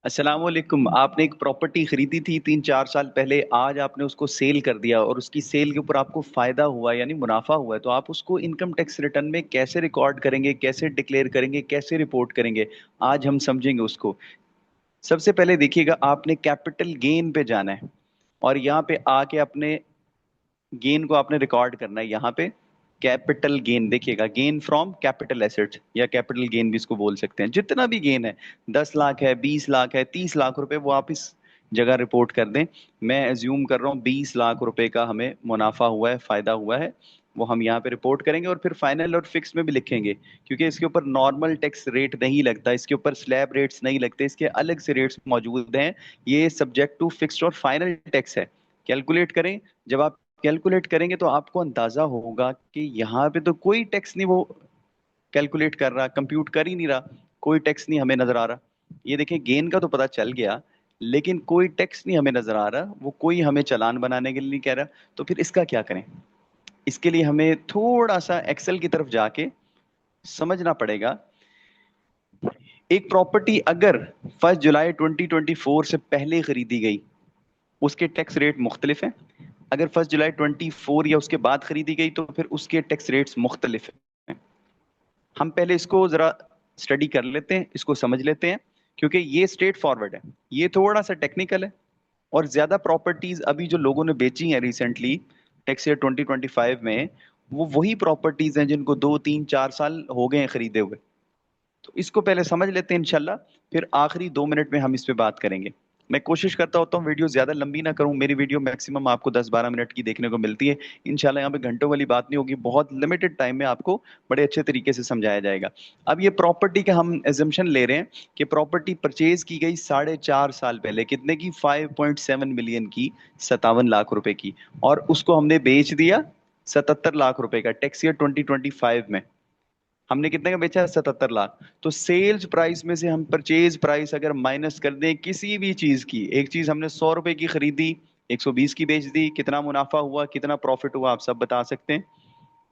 अस्सलाम वालेकुम। आपने एक प्रॉपर्टी खरीदी थी 3-4 साल पहले, आज आपने उसको सेल कर दिया और उसकी सेल के ऊपर आपको फायदा हुआ यानी मुनाफा हुआ है, तो आप उसको इनकम टैक्स रिटर्न में कैसे रिकॉर्ड करेंगे, कैसे डिक्लेयर करेंगे, कैसे रिपोर्ट करेंगे? आज हम समझेंगे उसको। सबसे पहले देखिएगा, आपने कैपिटल गेन पे जाना है और यहाँ पे आके अपने गेन को आपने रिकॉर्ड करना है। यहाँ पे कैपिटल गेन देखिएगा, गेन फ्रॉम कैपिटल एसेट्स या कैपिटल गेन भी इसको बोल सकते हैं। जितना भी गेन है, 10 लाख है, 20 लाख है, 30 लाख रुपए, वो आप इस जगह रिपोर्ट कर दें। मैं एज्यूम कर रहा हूँ 20 लाख रुपए का हमें मुनाफा हुआ है, फायदा हुआ है, वो हम यहाँ पे रिपोर्ट करेंगे और फिर फाइनल और फिक्स में भी लिखेंगे, क्योंकि इसके ऊपर नॉर्मल टैक्स रेट नहीं लगता, इसके ऊपर स्लैब रेट्स नहीं लगते, इसके अलग से रेट्स मौजूद हैं। ये सब्जेक्ट टू फिक्स्ड और फाइनल टैक्स है। कैलकुलेट करें। जब आप कैलकुलेट करेंगे तो आपको अंदाजा होगा कि यहाँ पे तो कोई टैक्स नहीं वो कैलकुलेट कर रहा, कंप्यूट कर ही नहीं रहा, कोई टैक्स नहीं हमें नजर आ रहा। ये देखें, गेन का तो पता चल गया, लेकिन कोई टैक्स नहीं हमें नजर आ रहा, वो कोई हमें चालान बनाने के लिए नहीं कह रहा। तो फिर इसका क्या करें? इसके लिए हमें थोड़ा सा एक्सेल की तरफ जाके समझना पड़ेगा। एक प्रॉपर्टी अगर 1 जुलाई 2024 से पहले खरीदी गई, उसके टैक्स रेट मुख्तलिफ हैं। अगर 1 जुलाई 2024 या उसके बाद खरीदी गई तो फिर उसके टैक्स रेट्स मुख्तलिफ हैं। हम पहले इसको जरा स्टडी कर लेते हैं, इसको समझ लेते हैं, क्योंकि ये स्ट्रेट फॉरवर्ड है, ये थोड़ा सा टेक्निकल है। और ज्यादा प्रॉपर्टीज अभी जो लोगों ने बेची हैं रिसेंटली टैक्स ईयर 2025 में, वो वही प्रॉपर्टीज हैं जिनको 2-3-4 साल हो गए हैं खरीदे हुए। तो इसको पहले समझ लेते हैं इंशाल्लाह, फिर आखिरी 2 मिनट में हम इस पे बात करेंगे। मैं कोशिश करता होता हूँ वीडियो ज्यादा लंबी ना करूं, मेरी वीडियो मैक्सिमम आपको 10-12 मिनट की देखने को मिलती है। इंशाल्लाह यहाँ पे घंटों वाली बात नहीं होगी, बहुत लिमिटेड टाइम में आपको बड़े अच्छे तरीके से समझाया जाएगा। अब ये प्रॉपर्टी का हम एजम्पशन ले रहे हैं कि प्रॉपर्टी परचेज की गई 4.5 साल पहले, कितने की? 5.7 मिलियन की, 57 लाख रुपए की। और उसको हमने बेच दिया 77 लाख रुपए का, टैक्स ईयर 2025 में। हमने कितने का बेचा? 77 लाख। तो सेल्स प्राइस में से हम परचेज प्राइस अगर माइनस कर दें किसी भी चीज की, एक चीज हमने 100 रुपए की खरीदी, 120 की बेच दी, कितना मुनाफा हुआ, कितना प्रॉफिट हुआ, आप सब बता सकते हैं।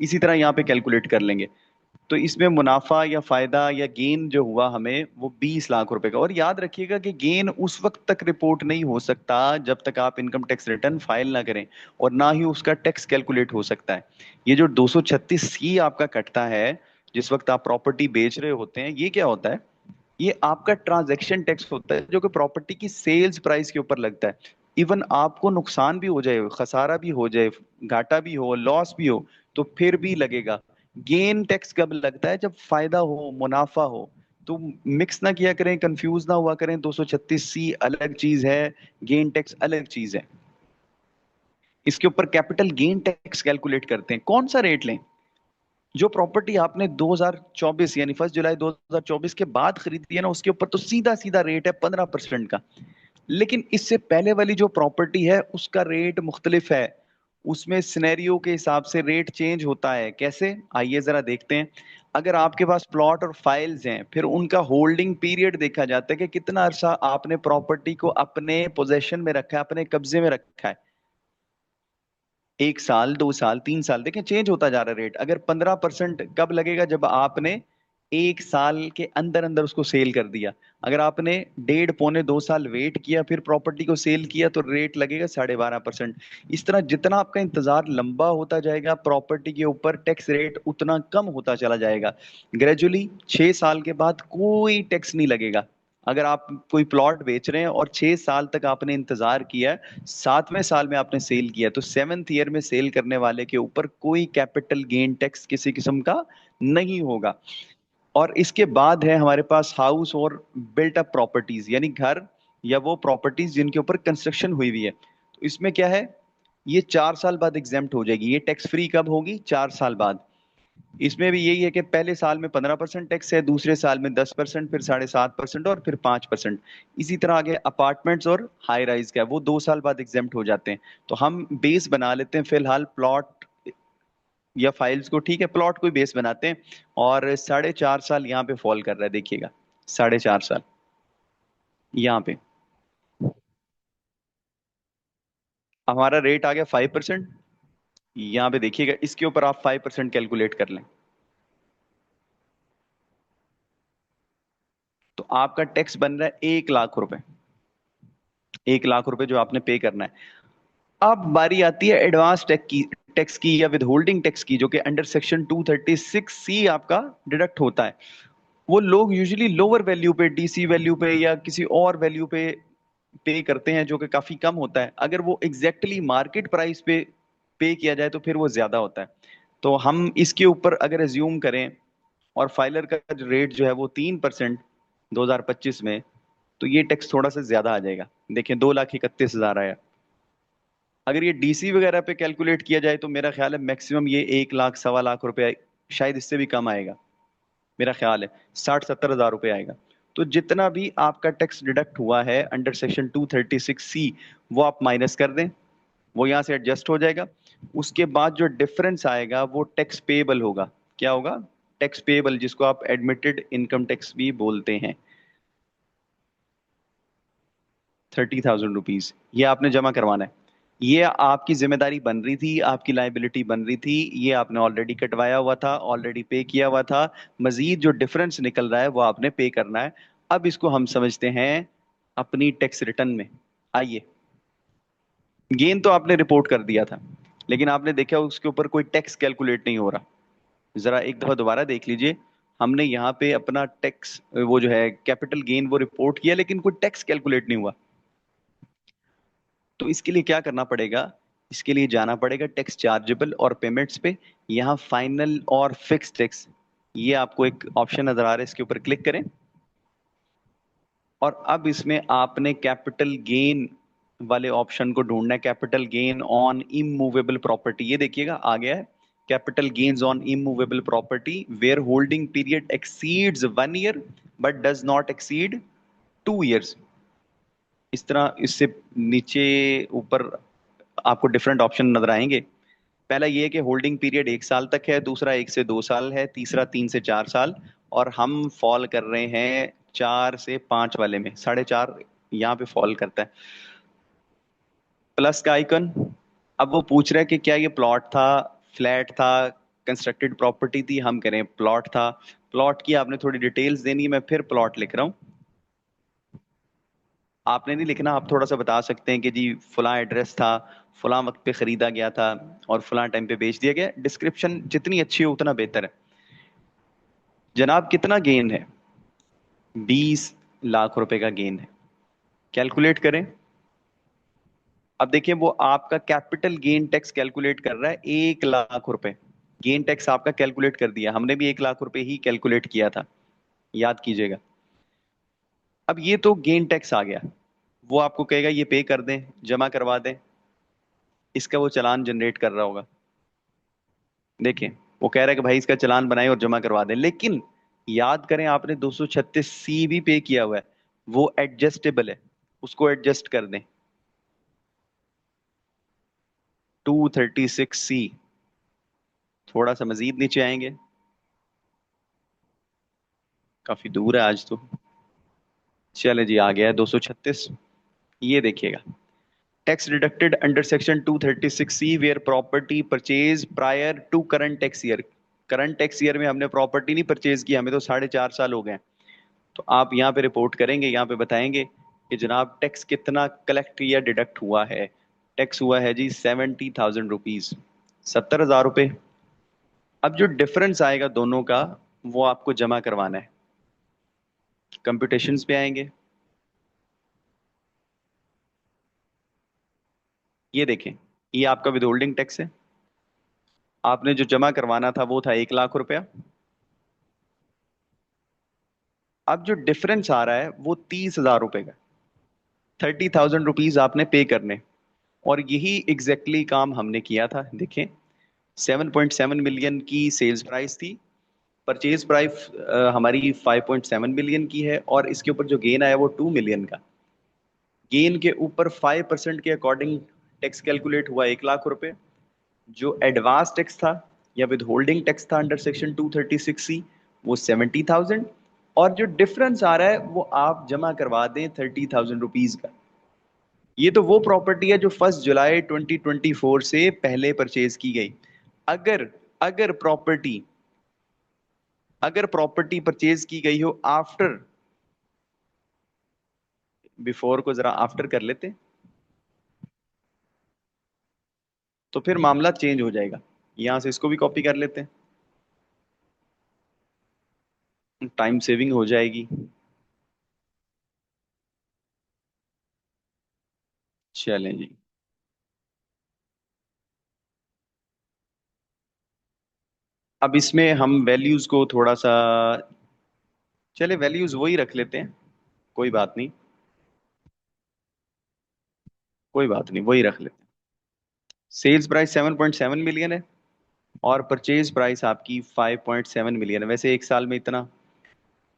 इसी तरह यहाँ पे कैलकुलेट कर लेंगे। तो इसमें मुनाफा या फायदा या गेन जो हुआ हमें, वो 20 लाख रुपए का। और याद रखिएगा कि गेन उस वक्त तक रिपोर्ट नहीं हो सकता जब तक आप इनकम टैक्स रिटर्न फाइल ना करें, और ना ही उसका टैक्स कैलकुलेट हो सकता है। ये जो 236C आपका कटता है जिस वक्त आप प्रॉपर्टी बेच रहे होते हैं, ये क्या होता है? ये आपका ट्रांजैक्शन टैक्स होता है, जो कि प्रॉपर्टी की सेल्स प्राइस के ऊपर लगता है। इवन आपको नुकसान भी हो जाए, खसारा भी हो जाए, घाटा भी हो, लॉस भी हो, तो फिर भी लगेगा। गेन टैक्स कब लगता है? जब फायदा हो, मुनाफा हो। तो मिक्स ना किया करें, कंफ्यूज ना हुआ करें, 236C अलग चीज है, गेन टैक्स अलग चीज है। इसके ऊपर कैपिटल गेन टैक्स कैलकुलेट करते हैं। कौन सा रेट लें? जो प्रॉपर्टी आपने 2024 यानी 1 जुलाई 2024 के बाद खरीदी है ना, उसके ऊपर तो सीधा सीधा रेट है 15% का। लेकिन इससे पहले वाली जो प्रॉपर्टी है उसका रेट मुख्तलिफ है, उसमें सिनेरियो के हिसाब से रेट चेंज होता है। कैसे? आइए जरा देखते हैं। अगर आपके पास प्लॉट और फाइल्स हैं, फिर उनका होल्डिंग पीरियड देखा जाता है कि कितना अरसा आपने प्रॉपर्टी को अपने पोजेशन में रखा है, अपने कब्जे में रखा है। 1 साल, 2 साल, 3 साल, देखें चेंज होता जा रहा है रेट। अगर 15% कब लगेगा? जब आपने 1 साल के अंदर अंदर उसको सेल कर दिया। अगर आपने 1.5 पौने 2 साल वेट किया फिर प्रॉपर्टी को सेल किया, तो रेट लगेगा 12.5%। इस तरह जितना आपका इंतजार लंबा होता जाएगा, प्रॉपर्टी के ऊपर टैक्स रेट उतना कम होता चला जाएगा। ग्रेजुअली 6 साल के बाद कोई टैक्स नहीं लगेगा। अगर आप कोई प्लॉट बेच रहे हैं और 6 साल तक आपने इंतजार किया है, 7वें साल में आपने सेल किया, तो 7th ईयर में सेल करने वाले के ऊपर कोई कैपिटल गेन टैक्स किसी किस्म का नहीं होगा। और इसके बाद है हमारे पास हाउस और बिल्ट अप प्रॉपर्टीज, यानी घर या वो प्रॉपर्टीज जिनके ऊपर कंस्ट्रक्शन हुई हुई है। तो इसमें क्या है? ये 4 साल बाद एग्जेम्प्ट हो जाएगी। ये टैक्स फ्री कब होगी? 4 साल बाद। इसमें भी यही है कि पहले साल में 15% टैक्स है, दूसरे साल में 10%, फिर 7.5% और फिर 5%। इसी तरह आगे अपार्टमेंट्स और हाई राइज का है, वो 2 साल बाद एग्जेम्प्ट हो जाते हैं। तो हम बेस बना लेते हैं फिलहाल प्लॉट या फाइल्स को, ठीक है, प्लॉट को बेस बनाते हैं। और 4.5 साल यहाँ पे फॉल कर रहा है, देखिएगा 4.5 साल यहाँ पे। हमारा रेट आ गया 5%। यहाँ पे देखिएगा, इसके ऊपर आप 5% कैलकुलेट कर लें। तो आपका टैक्स बन रहा है 1 लाख रुपए। 1 लाख रुपए जो आपने पे करना है। अब बारी आती है एडवांस टैक्स की या विदहोल्डिंग टैक्स की, जो कि अंडर सेक्शन 236C आपका डिडक्ट होता है। वो लोग यूजुअली लोअर वैल्यू पे, डीसी वैल्यू पे या किसी और वैल्यू पे पे करते हैं, जो कि काफी कम होता है। अगर वो एग्जैक्टली मार्केट प्राइस पे किया जाए तो फिर वो ज्यादा होता है। तो हम इसके ऊपर अगर एज्यूम करें और फाइलर का रेट जो है वो 3% 2025 में, तो ये टैक्स थोड़ा सा ज्यादा आ जाएगा। देखिए 2,31,000 आया। अगर ये डीसी वगैरह पे कैलकुलेट किया जाए तो मेरा ख्याल है मैक्सिमम ये 1 लाख 1.25 लाख रुपए, शायद इससे भी कम आएगा। मेरा ख्याल है 60-70 हज़ार रुपए आएगा। तो जितना भी आपका टैक्स डिडक्ट हुआ है अंडर सेक्शन 236C, वो आप माइनस कर दें, वो यहाँ से एडजस्ट हो जाएगा। उसके बाद जो डिफरेंस आएगा वो टैक्स पेएबल होगा। क्या होगा? टैक्स पेएबल, जिसको आप एडमिटेड इनकम टैक्स भी बोलते हैं। 30,000 रुपीज ये आपने जमा करवाना है। ये आपकी जिम्मेदारी बन रही थी, आपकी लाइबिलिटी बन रही थी, ये आपने ऑलरेडी कटवाया हुआ था, ऑलरेडी पे किया हुआ था। मजीद जो डिफरेंस निकल रहा है वो आपने पे करना है। अब इसको हम समझते हैं अपनी टैक्स रिटर्न में। आइए, गेन तो आपने रिपोर्ट कर दिया था, लेकिन आपने देखा उसके ऊपर कोई टैक्स कैलकुलेट नहीं हो रहा। जरा एक दफा दोबारा देख लीजिए। हमने यहाँ पे अपना टैक्स, वो जो है कैपिटल गेन, वो रिपोर्ट किया, लेकिन कोई टैक्स कैलकुलेट नहीं हुआ। तो इसके लिए क्या करना पड़ेगा? इसके लिए जाना पड़ेगा टैक्स चार्जेबल और पेमेंट्स पे। यहाँ फाइनल और फिक्स टैक्स, ये आपको एक ऑप्शन नजर आ रहा है, इसके ऊपर क्लिक करें। और अब इसमें आपने कैपिटल गेन वाले ऑप्शन को ढूंढना है, capital gain on immovable property. ये देखिएगा आ गया है, capital gains on immovable property where holding period exceeds 1 year but does not exceed 2 years. इस तरह इससे नीचे ऊपर आपको डिफरेंट ऑप्शन नजर आएंगे। पहला ये है कि होल्डिंग पीरियड 1 साल तक है, दूसरा 1 से 2 साल है, तीसरा 3 से 4 साल, और हम फॉल कर रहे हैं 4 से 5 वाले में। 4.5 यहाँ पे फॉल करता है। प्लस का आइकन। अब वो पूछ रहा है कि क्या ये प्लॉट था, फ्लैट था, कंस्ट्रक्टेड प्रॉपर्टी थी। हम कह रहे हैं प्लॉट था। प्लॉट की आपने थोड़ी डिटेल्स देनी है, मैं फिर प्लॉट लिख रहा हूँ। आपने नहीं लिखना, आप थोड़ा सा बता सकते हैं कि जी फलां एड्रेस था, फलां वक्त पे खरीदा गया था और फलां टाइम पे बेच दिया गया। डिस्क्रिप्शन जितनी अच्छी हो उतना बेहतर है। जनाब कितना गेन है? 20 लाख रुपए का गेन है। कैलकुलेट करें। अब देखिए वो आपका कैपिटल गेन टैक्स कैलकुलेट कर रहा है 1 लाख रुपए। गेन टैक्स आपका कैलकुलेट कर दिया, हमने भी 1 लाख रुपए ही कैलकुलेट किया था, याद कीजिएगा। अब ये तो गेन टैक्स आ गया, वो आपको कहेगा ये पे कर दें, जमा करवा दें। इसका वो चालान जनरेट कर रहा होगा। देखें, वो कह रहा है कि भाई इसका चालान बनाए और जमा करवा दें, लेकिन याद करें आपने 236C भी पे किया हुआ है, वो एडजस्टेबल है, उसको एडजस्ट कर दें। 236C, थोड़ा सा मजीद नीचे आएंगे, काफी दूर है आज तो। चले जी, आ गया है 236। ये देखिएगा, tax deducted under section 236C where property purchase prior to current tax year. Current tax year में हमने प्रॉपर्टी नहीं परचेज की, हमें तो 4.5 साल हो गए। तो आप यहाँ पे रिपोर्ट करेंगे, यहाँ पे बताएंगे कि जनाब टैक्स कितना कलेक्ट या डिडक्ट हुआ है। टैक्स हुआ है जी 70,000 रुपीज, 70 हज़ार रुपए। अब जो डिफरेंस आएगा दोनों का, वो आपको जमा करवाना है। कंप्यूटेशंस पे आएंगे, ये देखें, ये आपका विदहोल्डिंग टैक्स है। आपने जो जमा करवाना था वो था 1 लाख रुपया। अब जो डिफरेंस आ रहा है वो 30 हज़ार रुपए का। 30,000 रुपीज आपने पे करने, और यही एग्जैक्टली exactly काम हमने किया था। देखें, 7.7 मिलियन की सेल्स प्राइस थी, परचेज प्राइस हमारी 5.7 मिलियन की है, और इसके ऊपर जो गेन आया वो 2 मिलियन का। गेन के ऊपर 5% के अकॉर्डिंग टैक्स कैलकुलेट हुआ 1 लाख रुपए। जो एडवांस टैक्स था या विद होल्डिंग टैक्स था अंडर सेक्शन 236C, वो 70,000। और जो डिफरेंस आ रहा है वो आप जमा करवा दें 30,000 रुपीज का। ये तो वो प्रॉपर्टी है जो 1 जुलाई 2024 से पहले परचेज की गई। अगर अगर प्रॉपर्टी अगर प्रॉपर्टी परचेज की गई हो आफ्टर बिफोर को जरा आफ्टर कर लेते हैं, तो फिर मामला चेंज हो जाएगा। यहां से इसको भी कॉपी कर लेते हैं, टाइम सेविंग हो जाएगी। चलें जी। अब इसमें हम वैल्यूज को थोड़ा सा, चले वैल्यूज वही रख लेते हैं, कोई बात नहीं, कोई बात नहीं, वही रख लेते हैं। सेल्स प्राइस 7.7 मिलियन है और परचेज प्राइस आपकी 5.7 मिलियन है। वैसे एक साल में इतना,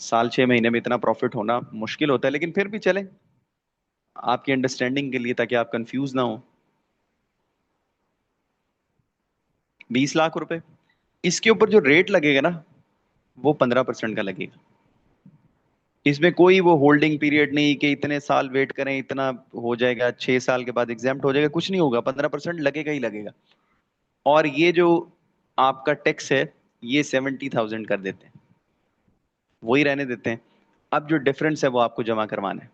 साल 6 महीने में इतना प्रॉफिट होना मुश्किल होता है, लेकिन फिर भी चले, आपकी अंडरस्टैंडिंग के लिए, ताकि आप कंफ्यूज ना हो। 20 लाख रुपए, इसके ऊपर जो रेट लगेगा ना, वो 15% का लगेगा। इसमें कोई वो होल्डिंग पीरियड नहीं कि इतने साल वेट करें, इतना हो जाएगा, 6 साल के बाद एग्जाम्प्ट हो जाएगा, कुछ नहीं होगा, 15% लगेगा ही लगेगा। और ये जो आपका टैक्स है, ये 70,000 कर देते हैं, वही रहने देते हैं। अब जो डिफरेंस है वो आपको जमा करवाना है,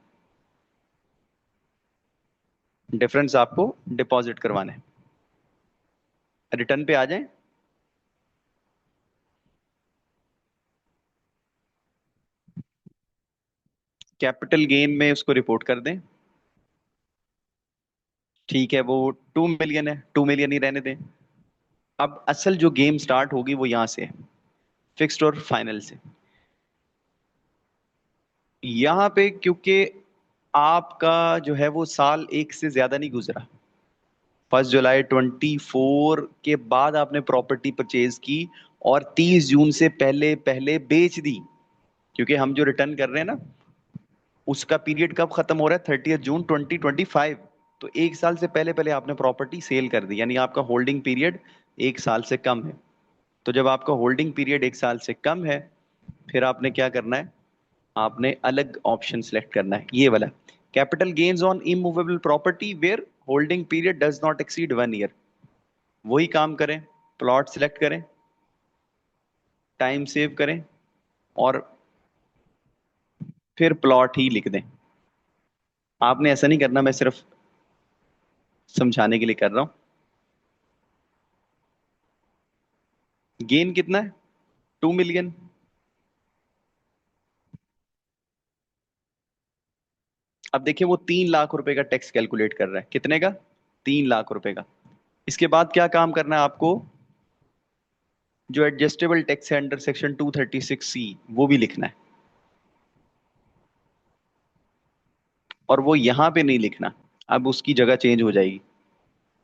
डिफरेंस आपको डिपॉजिट करवाना है। रिटर्न पे आ जाएं। कैपिटल गेन में उसको रिपोर्ट कर दें। ठीक है, वो 2 मिलियन है, 2 मिलियन ही रहने दें। अब असल जो गेम स्टार्ट होगी वो यहां से है, फिक्स्ड और फाइनल से। यहां पे क्योंकि आपका जो है वो साल एक से ज्यादा नहीं गुजरा, 1 जुलाई 24 के बाद आपने प्रॉपर्टी परचेज की और 30 जून से पहले पहले बेच दी। क्योंकि हम जो रिटर्न कर रहे हैं ना, उसका पीरियड कब खत्म हो रहा है, 30 जून 2025। तो एक साल से पहले पहले आपने प्रॉपर्टी सेल कर दी, यानी आपका होल्डिंग पीरियड एक साल से कम है। तो जब आपका होल्डिंग पीरियड एक साल से कम है, फिर आपने क्या करना है, आपने अलग ऑप्शन सेलेक्ट करना है, ये वाला, capital gains on immovable property where holding period does not exceed 1 year. वही काम करें, प्लॉट सिलेक्ट करें, टाइम सेव करें, और फिर प्लॉट ही लिख दें। आपने ऐसा नहीं करना, मैं सिर्फ समझाने के लिए कर रहा हूं। गेन कितना है, 2 मिलियन। अब देखिए, वो 3 लाख रुपए का टैक्स कैलकुलेट कर रहा है, कितने का, 3 लाख रुपए का। इसके बाद क्या काम करना है आपको, जो एडजस्टेबल टैक्स है अंडर सेक्शन 236C, वो भी लिखना है। और वो यहां पे नहीं लिखना, अब उसकी जगह चेंज हो जाएगी।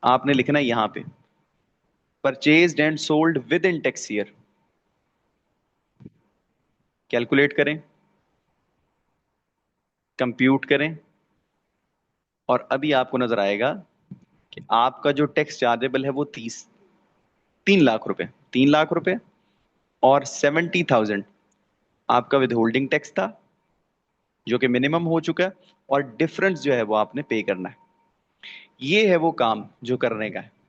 आपने लिखना है यहां पे, purchased and sold with in tax year. Calculate करें, कंप्यूट करें, और अभी आपको नजर आएगा कि आपका जो टैक्स चार्जेबल है वो 3 लाख रुपए, 3 लाख रुपए, और 70,000 आपका विद होल्डिंग टैक्स था, जो कि मिनिमम हो चुका है, और डिफरेंस जो है वो आपने पे करना है। ये है वो काम जो करने का है।